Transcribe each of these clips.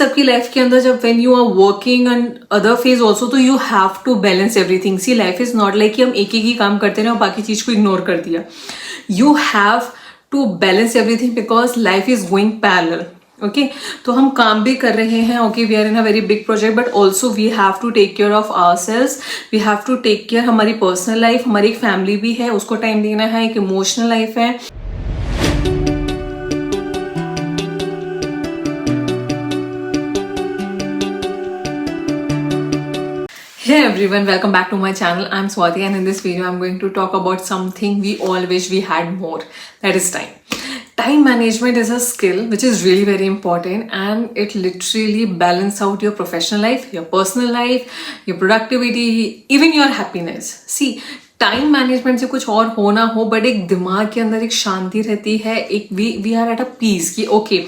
सबकी लाइफ के अंदर जब when you are working and other phase also, तो you have to balance everything. See life is not like कि हम एक ही काम करते रहे और बाकी चीज को इग्नोर कर दिया. You have to balance everything because life is going parallel. Okay, तो हम काम भी कर रहे हैं. Okay, we are in a very big project, but also we have to take care of ourselves. We have to take care. हमारी personal life, हमारी एक फैमिली भी है, उसको टाइम देना है. एक इमोशनल लाइफ है. Hey everyone, welcome back to my channel. I'm Swati and in this video I'm going to talk about something we all wish we had more. That is time. Time management is a skill which is really very important and it literally balances out your professional life, your personal life, your productivity, even your happiness. See, time management से कुछ और हो ना हो, but एक दिमाग के अंदर एक शांति रहती है. एक we are at a peace कि okay,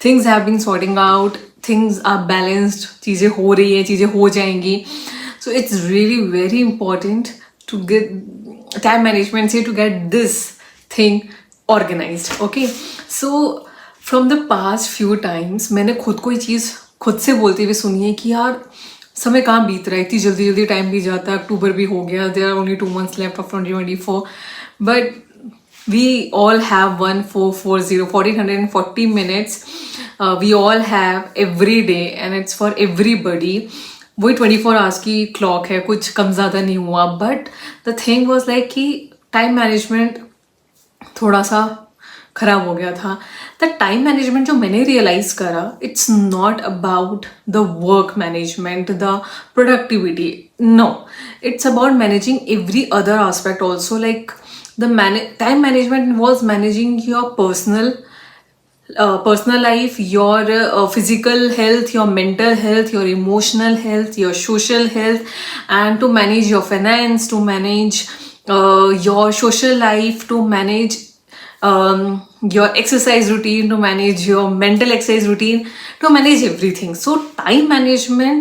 things have been sorting out, things are balanced, चीज़ें हो रही है, चीज़ें हो जाएंगी. So it's really very important to get time management, say to get this thing organized. Okay, so from the past few times मैंने खुद को ये चीज़ खुद से बोलते हुए सुनी है कि यार समय कहाँ बीत रहा है, इतनी जल्दी जल्दी टाइम बीत जाता है. अक्टूबर भी हो गया, there are only 2 months left of 2024, but we all have 1440 minutes. We all have every day and it's for everybody. वही 24 आवर्स की क्लॉक है, कुछ कम ज़्यादा नहीं हुआ. But the thing was like कि टाइम मैनेजमेंट थोड़ा सा खराब हो गया था. द टाइम मैनेजमेंट जो मैंने रियलाइज़ करा, it's not about the work management, the productivity. No, it's about managing every other aspect also. Like the time management involves managing your personal life, your physical health, your mental health, your emotional health, your social health, and to manage your finance, to manage your social life, to manage your exercise routine, to manage your mental exercise routine, to manage everything. So time management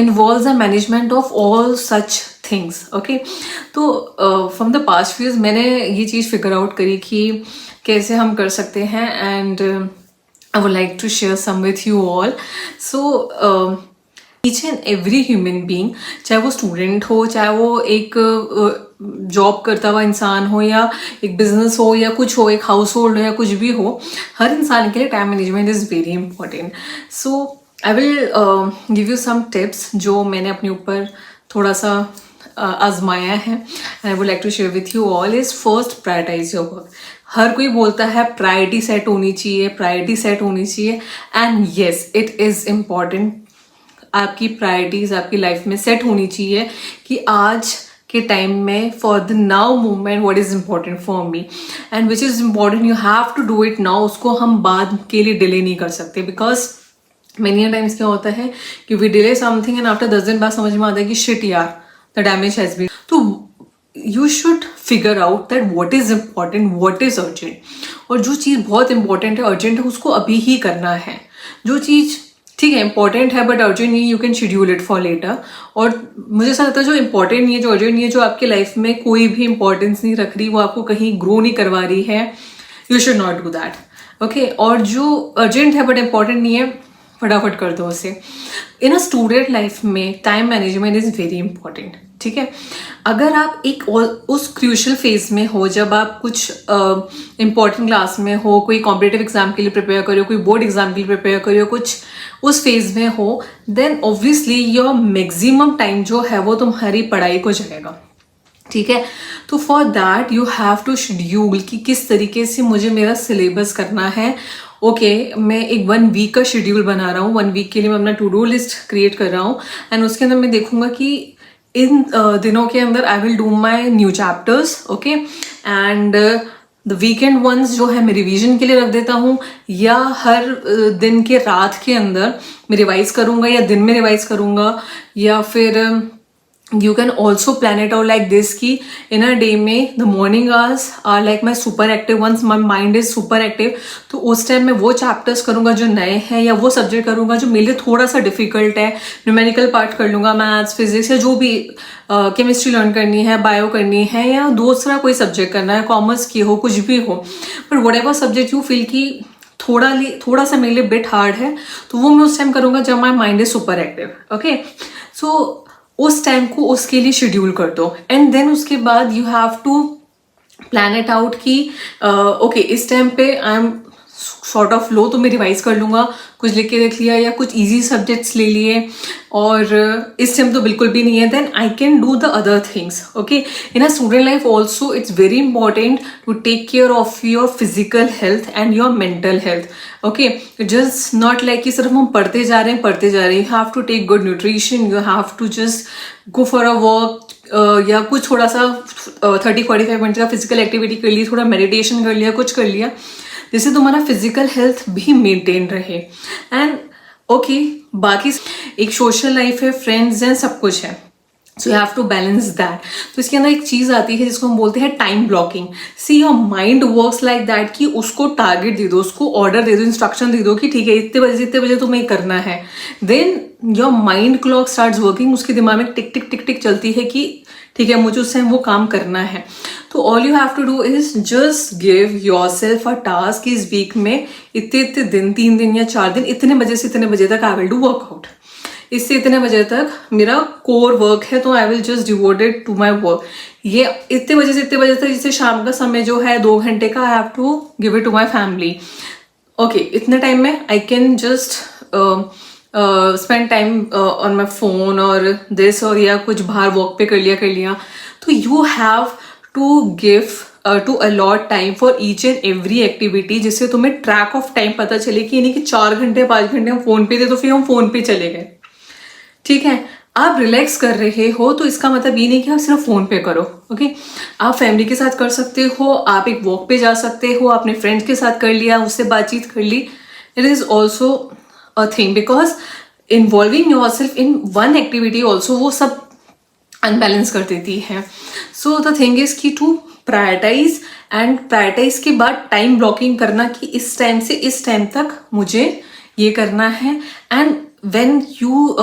involves the management of all such things. Okay, तो from the past few years मैंने ये चीज़ figure out करी कि कैसे हम कर सकते हैं. And I would like to share some with you all. So each and every human being, चाहे वो स्टूडेंट हो, चाहे वो एक जॉब करता हुआ इंसान हो, या एक बिजनेस हो, या कुछ हो, एक हाउस होल्ड हो, या कुछ भी हो, हर इंसान के लिए time management is very important. So I will give you some tips जो मैंने अपने ऊपर थोड़ा सा आजमाया है. I would like to share with you all. Is first, prioritize your work. हर कोई बोलता है प्रायोरिटी सेट होनी चाहिए, प्रायोरिटी सेट होनी चाहिए. And yes, it is important. आपकी प्रायोरिटीज आपकी लाइफ में सेट होनी चाहिए कि आज के टाइम में for the now movement what is important for me and which is important you have to do it now. उसको हम बाद के लिए डिले नहीं कर सकते. बिकॉज मेनी टाइम्स क्या होता है कि we delay something and after 10 दिन बाद समझ में आता है कि शिट यार, द डैमेज हैज़ बीन. तो you should figure out that what is important, what is urgent. और जो चीज़ बहुत इंपॉर्टेंट है, अर्जेंट है, उसको अभी ही करना है. जो चीज़ ठीक है इंपॉर्टेंट है बट अर्जेंट नहीं, you can schedule it for later. और मुझे ऐसा लगता है जो इंपॉर्टेंट नहीं है, जो अर्जेंट नहीं है, जो आपके लाइफ में कोई भी इंपॉर्टेंस नहीं रख रही, वो आपको कहीं ग्रो नहीं करवा रही है, you should not do that. Okay, और जो अर्जेंट है बट इंपॉर्टेंट नहीं है, फटाफट कर दो उसे. इन अ स्टूडेंट लाइफ में time management is very important. ठीक है, अगर आप एक उस क्रूशियल फेज में हो, जब आप कुछ इम्पॉर्टेंट क्लास में हो, कोई कॉम्पिटिटिव एग्जाम के लिए प्रिपेयर करो, कोई बोर्ड एग्जाम के लिए प्रिपेयर करो, कुछ उस फेज में हो, then obviously your maximum time जो है वो तुम्हारी पढ़ाई को जाएगा. ठीक है, तो for that you have to schedule कि किस तरीके से मुझे मेरा सिलेबस करना है. ओके, मैं एक 1 वीक का शेड्यूल बना रहा हूँ. 1 वीक के लिए मैं अपना टू डू लिस्ट क्रिएट कर रहा हूँ एंड उसके अंदर मैं देखूंगा कि इन दिनों के अंदर I will do my new chapters. Okay, and the weekend once जो है मैं रिवीजन के लिए रख देता हूँ, या हर दिन के रात के अंदर मैं रिवाइज करूँगा, या दिन में रिवाइज करूँगा, या फिर you can also plan it out like this कि in a day में the morning hours are like my super active ones, my mind is super active. तो उस टाइम में वो चैप्टर्स करूँगा जो नए हैं, या वो सब्जेक्ट करूँगा जो मेरे लिए थोड़ा सा डिफिकल्ट है. न्यूमेरिकल पार्ट कर लूँगा, मैथ्स, फिजिक्स, या जो भी केमिस्ट्री लर्न करनी है, बायो करनी है, या दूसरा कोई सब्जेक्ट करना है, कॉमर्स की हो, कुछ भी हो, but what ever subject you feel कि थोड़ा सा मेरे लिए बिट हार्ड है, तो वो मैं उस टाइम करूँगा जब my mind is super active. Okay, so उस टाइम को उसके लिए शेड्यूल कर दो, एंड देन उसके बाद you have to plan it out कि ओके इस टाइम पे I am sort of low, तो मैं रिवाइज कर लूँगा, कुछ लिख के रख लिया या कुछ इजी सब्जेक्ट्स ले लिए, और इस टाइम तो बिल्कुल भी नहीं है, then I can do the other things. Okay, in a student life also it's very important to take care of your physical health and your mental health. Okay, just not like कि सिर्फ हम पढ़ते जा रहे हैं, you have to take good nutrition, you have to just go for a walk, या कुछ थोड़ा सा 30-45 मिनट का फिजिकल एक्टिविटी कर ली, थोड़ा मेडिटेशन कर लिया, कुछ कर लिया, जिससे तुम्हारा फिजिकल हेल्थ भी मेंटेन रहे। एंड ओके, बाकी एक सोशल लाइफ है, फ्रेंड्स हैं, सब कुछ है, so you have to balance that. तो इसके अंदर एक चीज आती है जिसको हम बोलते हैं time blocking. See your mind works like that कि उसको टारगेट दे दो, उसको ऑर्डर दे दो, इंस्ट्रक्शन दे दो कि ठीक है इतने बजे तुम्हें करना है, then your mind clock starts working, उसके दिमाग में टिक टिक टिक टिक चलती है कि ठीक है मुझे उस टाइम वो काम करना है। तो all you have to do is just give yourself a task कि इस वीक में इतने दिन, 3 दिन या 4 दिन, इतने बजे से इतने बजे तक आई विल डू वर्कआउट, इससे इतने बजे तक मेरा कोर वर्क है, तो I will just devoted to my work. ये इतने बजे से इतने बजे तक, जैसे शाम का समय जो है 2 घंटे का, I have to give it to my family. Okay, इतने टाइम में I can just spend time on my phone और दिस, और या कुछ बाहर वॉक पे कर लिया। तो you have to give to allot time for each and every activity, जिससे तुम्हें ट्रैक ऑफ टाइम पता चले कि नहीं कि 4 घंटे 5 घंटे हम फोन पे थे तो फिर हम फोन पे चले गए। ठीक है, आप रिलैक्स कर रहे हो तो इसका मतलब ये नहीं कि आप सिर्फ फोन पे करो। ओके, आप फैमिली के साथ कर सकते हो, आप एक वॉक पे जा सकते हो, अपने फ्रेंड्स के साथ कर लिया, उससे बातचीत कर ली, it is also a thing, because involving yourself in one activity also वो सब अनबैलेंस कर देती है। सो द थिंग इज कि टू प्रायोरिटाइज, एंड प्रायोरिटाइज के बाद टाइम ब्लॉकिंग करना कि इस टाइम से इस टाइम तक मुझे ये करना है। And when you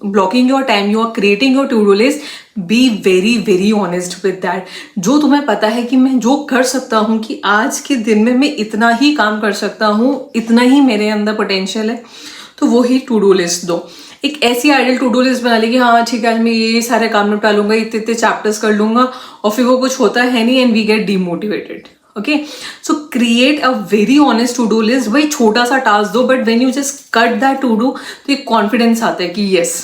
blocking your time, you are creating your to do list, be very very honest with that. जो तुम्हें पता है कि मैं जो कर सकता हूँ कि आज के दिन में मैं इतना ही काम कर सकता हूँ, इतना ही मेरे अंदर पोटेंशियल है, तो वो ही टू डू लिस्ट दो। एक ऐसी आइडियल टू डू लिस्ट बना ली कि हाँ ठीक है आज मैं ये सारे काम निपटा लूंगा, इतने चैप्टर्स कर लूंगा, और फिर वो कुछ होता है नहीं, and we get demotivated. Okay, so create a very honest to do list. भाई छोटा सा टास्क दो, but when you just cut that to do, तो एक कॉन्फिडेंस आता है कि यस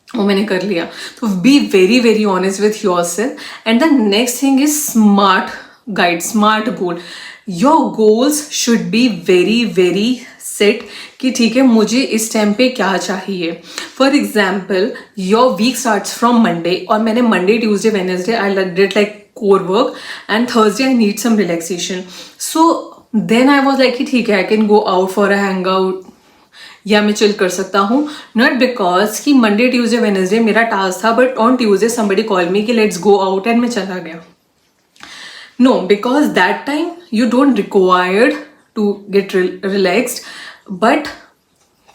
वो मैंने कर लिया। तो be very very honest with yourself. And the next thing is smart guide, smart goal. Your goals should be very very set कि ठीक है मुझे इस टाइम पे क्या चाहिए। For example your week starts from Monday, और मैंने Monday Tuesday Wednesday I did like core work, and Thursday I need some relaxation. So then I was like कि ठीक है I can go out for a hang out, या मैं chill कर सकता हूँ। नॉट बिकॉज कि मंडे ट्यूजडे वेडनेसडे मेरा टास्क था, but on Tuesday somebody call me कि लेट्स गो आउट, एंड मैं चला गया। No, because that time you don't required to get relaxed, but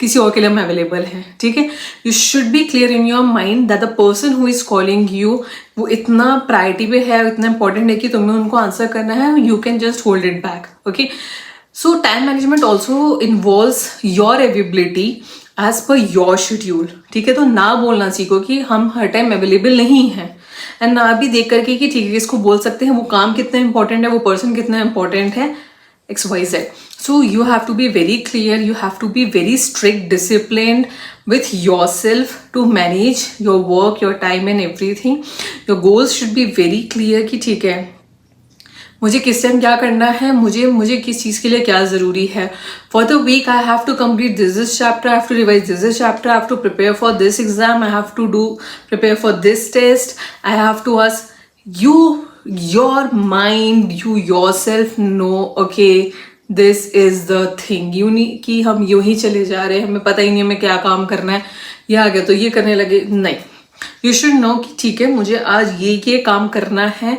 किसी और के लिए हम अवेलेबल हैं। ठीक है, you should be clear in your mind that the person who is calling you वो इतना प्रायोरिटी पे है, इतना इंपॉर्टेंट है कि तुम्हें उनको आंसर करना है, you can just hold it back. Okay, so time management also involves your availability as per your schedule. ठीक है, तो ना बोलना सीखो कि हम हर टाइम अवेलेबल नहीं हैं, एंड ना भी देख करके कि ठीक है इसको बोल सकते हैं, वो काम कितना इंपॉर्टेंट है, वो पर्सन कितना इंपॉर्टेंट है, XYZ. So you have to be very clear, you have to be very strict, disciplined with yourself to manage your work, your time and everything. Your goals should be very clear कि ठीक है मुझे किस time क्या करना है, मुझे किस चीज़ के लिए क्या ज़रूरी है। For the week I have to complete this chapter, I have to revise this chapter, I have to prepare for this exam, I have to do prepare for this test, I have to ask you your mind, you yourself know okay this is the thing। You नहीं कि हम यूं ही चले जा रहे हैं, हमें पता ही नहीं हमें क्या काम करना है, ये आ गया तो ये करने लगे, नहीं। यू शुड नो कि ठीक है मुझे आज ये काम करना है,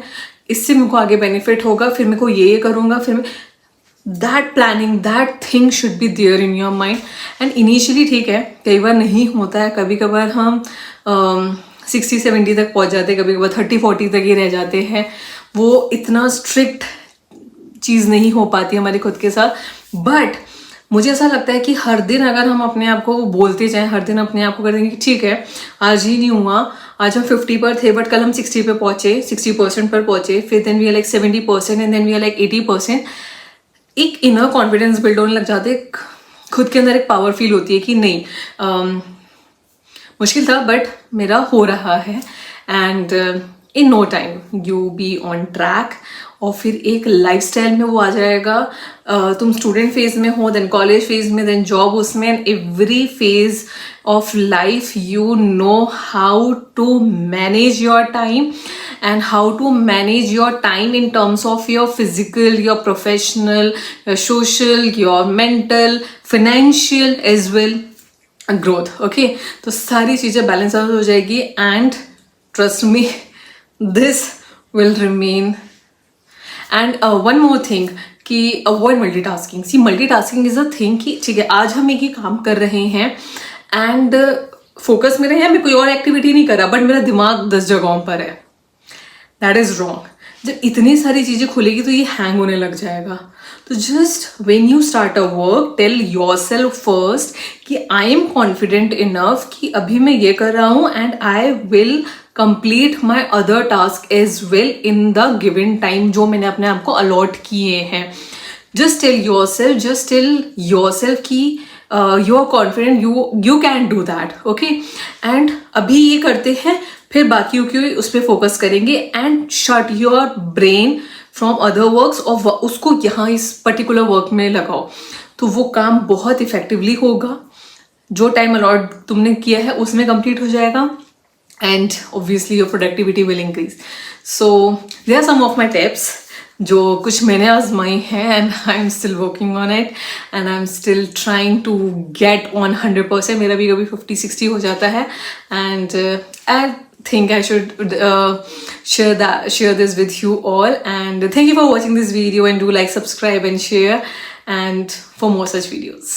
इससे मेरे को आगे बेनिफिट होगा, फिर मेरे को ये करूँगा, फिर that planning that thing should be there in your mind. And initially ठीक है कई बार नहीं होता है, कभी कभार हम 60-70 तक पहुंच जाते हैं, कभी कभार 30-40 तक ही रह जाते हैं, वो इतना स्ट्रिक्ट चीज़ नहीं हो पाती हमारे खुद के साथ, बट मुझे ऐसा लगता है कि हर दिन अगर हम अपने आप को बोलते जाएं, हर दिन अपने आप को कर देंगे कि ठीक है आज ही नहीं हुआ, आज हम 50 पर थे बट कल हम 60 पे पहुंचे, 60% पर पहुंचे, फिर then we are like 70% and then we are like 80%, एक इनर कॉन्फिडेंस बिल्ड होने लग जाते, खुद के अंदर एक पावर फील होती है कि नहीं मुश्किल था बट मेरा हो रहा है, and in no time you be on track, और फिर एक लाइफस्टाइल में वो आ जाएगा। तुम स्टूडेंट फेज में हो, देन कॉलेज फेज में, देन जॉब, उसमें every phase of life you know how to manage your time and how to manage your time in terms of your physical, your professional, your social, your mental, financial as well growth. Okay, तो सारी चीजें balance out हो जाएगी, and trust me this will remain. And one more thing कि avoid multitasking. See, multitasking is a thing कि ठीक है आज हम एक ही काम कर रहे हैं and फोकस मेरे हैं, मैं कोई और एक्टिविटी नहीं कर रहा बट मेरा दिमाग 10 जगहों पर है, दैट इज रॉन्ग। जब इतनी सारी चीजें खुलेगी तो ये हैंग होने लग जाएगा। तो just when you start a work tell yourself first कि आई एम कॉन्फिडेंट इनफ कि अभी मैं ये कर रहा हूँ and I will complete my other task as well in the given time जो मैंने अपने आप को अलॉट किए हैं। जस्ट टेल योर सेल्फ कि you are confident, you can do that, okay. And अभी ये करते हैं, फिर बाकी की उस पर फोकस करेंगे, and shut your brain from other works और उसको यहाँ इस पर्टिकुलर वर्क में लगाओ, तो वो काम बहुत इफेक्टिवली होगा। जो टाइम अलॉट तुमने किया है उसमें कंप्लीट हो जाएगा, and obviously your productivity will increase. So there are some of my tips जो कुछ मैंने आजमाई है, and I am still working on it, and I am still trying to get on 100%। मेरा भी कभी 50-60 हो जाता है, and I think I should share this with you all, and thank you for watching this video, and do like, subscribe and share, and for more such videos.